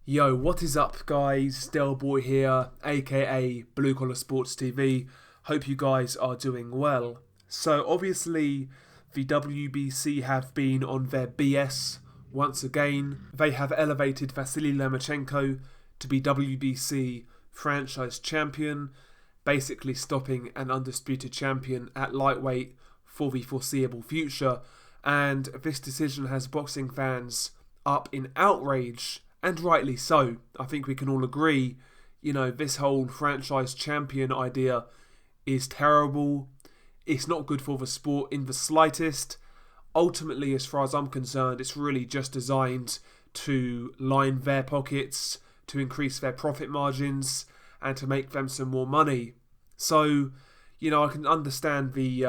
Yo, what is up, guys? Boy here, aka Blue Collar Sports TV. Hope you guys are doing well. So, obviously, the WBC have been on their BS once again. They have elevated Vasily Lomachenko to be WBC franchise champion, basically stopping an undisputed champion at lightweight for the foreseeable future. And this decision has boxing fans up in outrage. And rightly so. I think we can all agree, this whole franchise champion idea is terrible. It's not good for the sport in the slightest. Ultimately, as far as I'm concerned, it's really just designed to line their pockets, to increase their profit margins, and to make them some more money. So, I can understand the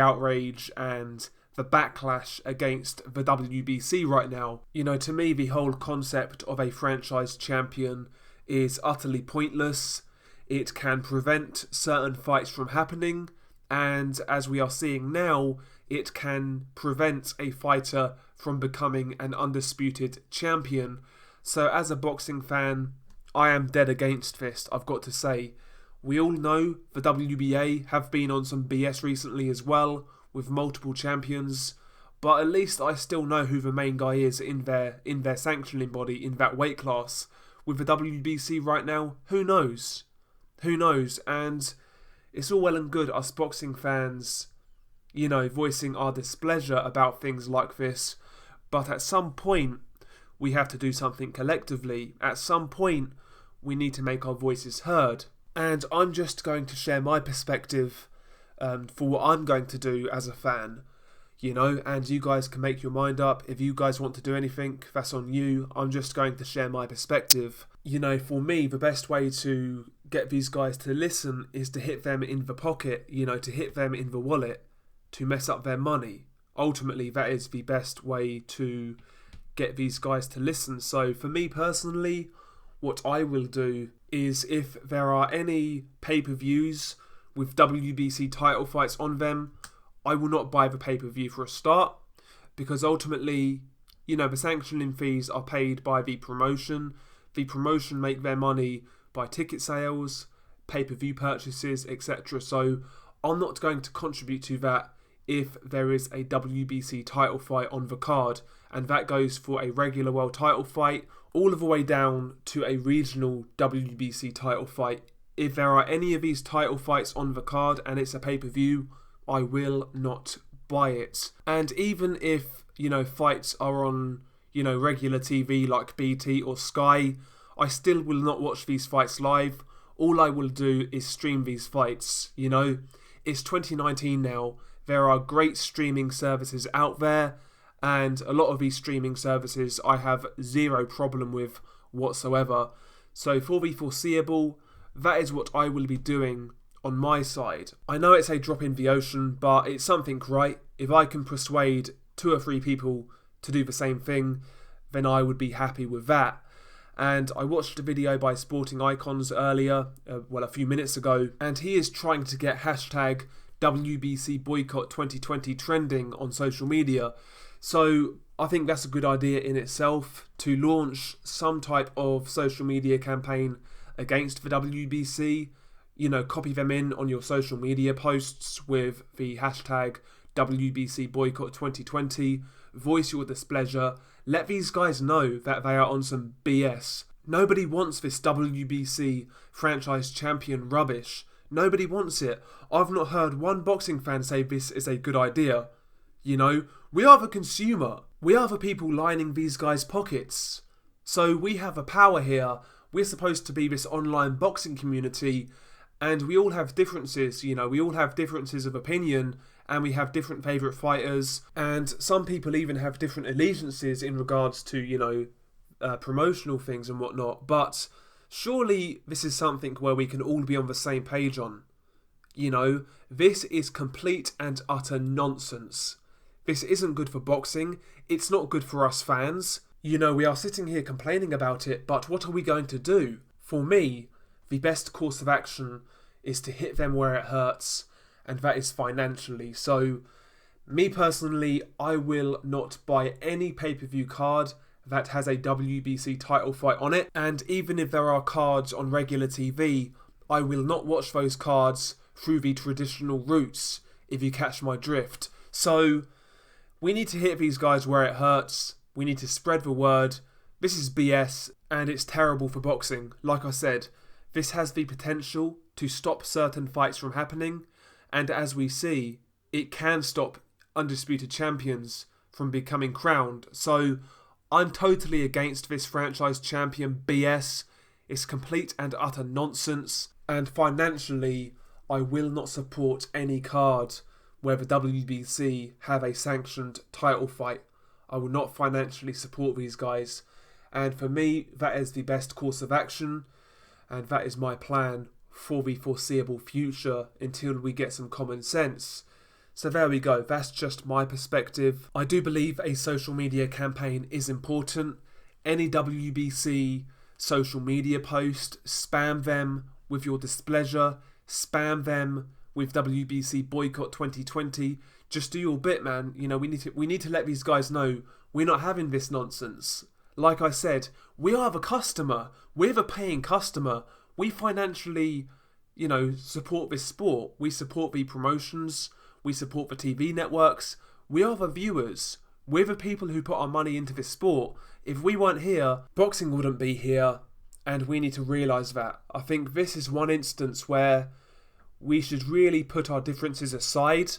outrage and the backlash against the WBC right now. To me, the whole concept of a franchise champion is utterly pointless. It can prevent certain fights from happening, and as we are seeing now, it can prevent a fighter from becoming an undisputed champion. So as a boxing fan, I am dead against this, I've got to say. We all know the WBA have been on some BS recently as well, with multiple champions, but at least I still know who the main guy is in their sanctioning body in that weight class. With the WBC right now, who knows? Who knows? And it's all well and good us boxing fans, voicing our displeasure about things like this, but at some point we have to do something collectively. At some point we need to make our voices heard. And I'm just going to share my perspective for what I'm going to do as a fan, and you guys can make your mind up. If you guys want to do anything, that's on you. I'm just going to share my perspective. For me, the best way to get these guys to listen is to hit them in the pocket, to hit them in the wallet, to mess up their money. Ultimately, that is the best way to get these guys to listen. So for me personally, what I will do is, if there are any pay-per-views with WBC title fights on them, I will not buy the pay-per-view for a start, because ultimately, the sanctioning fees are paid by the promotion. The promotion make their money by ticket sales, pay-per-view purchases, etc. So I'm not going to contribute to that if there is a WBC title fight on the card, and that goes for a regular world title fight all the way down to a regional WBC title fight. If there are any of these title fights on the card and it's a pay-per-view, I will not buy it. And even if, fights are on, regular TV like BT or Sky, I still will not watch these fights live. All I will do is stream these fights, It's 2019 now. There are great streaming services out there, and a lot of these streaming services I have zero problem with whatsoever. So for the foreseeable, that is what I will be doing on my side. I know it's a drop in the ocean, but it's something, right? If I can persuade 2 or 3 people to do the same thing, then I would be happy with that. And I watched a video by Sporting Icons earlier, a few minutes ago, and he is trying to get hashtag WBC Boycott 2020 trending on social media. So I think that's a good idea in itself, to launch some type of social media campaign against the WBC. Copy them in on your social media posts with the hashtag WBC Boycott 2020. Voice your displeasure. Let these guys know that they are on some BS. Nobody wants this WBC franchise champion rubbish. Nobody wants it. I've not heard one boxing fan say this is a good idea. We are the consumer. We are the people lining these guys' pockets. So we have a power here. We're supposed to be this online boxing community, and we all have differences, we all have differences of opinion, and we have different favourite fighters, and some people even have different allegiances in regards to, promotional things and whatnot. But surely this is something where we can all be on the same page on. This is complete and utter nonsense. This isn't good for boxing. It's not good for us fans. We are sitting here complaining about it, but what are we going to do? For me, the best course of action is to hit them where it hurts, and that is financially. So, me personally, I will not buy any pay-per-view card that has a WBC title fight on it. And even if there are cards on regular TV, I will not watch those cards through the traditional routes, if you catch my drift. So we need to hit these guys where it hurts. We need to spread the word. This is BS and it's terrible for boxing. Like I said, this has the potential to stop certain fights from happening, and as we see, it can stop undisputed champions from becoming crowned. So I'm totally against this franchise champion BS. It's complete and utter nonsense, and financially I will not support any card where the WBC have a sanctioned title fight. I will not financially support these guys, and for me that is the best course of action, and that is my plan for the foreseeable future until we get some common sense. So there we go, that's just my perspective. I do believe a social media campaign is important. Any WBC social media post, spam them with your displeasure, spam them with WBC Boycott 2020. Just do your bit, man. You know, we need to let these guys know we're not having this nonsense. Like I said, we are the customer. We're the paying customer. We financially, support this sport. We support the promotions. We support the TV networks. We are the viewers. We're the people who put our money into this sport. If we weren't here, boxing wouldn't be here, and we need to realise that. I think this is one instance where we should really put our differences aside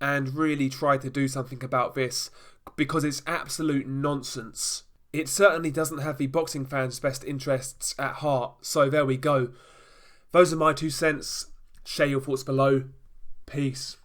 and really try to do something about this, because it's absolute nonsense. It certainly doesn't have the boxing fans' best interests at heart. So there we go. Those are my 2 cents. Share your thoughts below. Peace.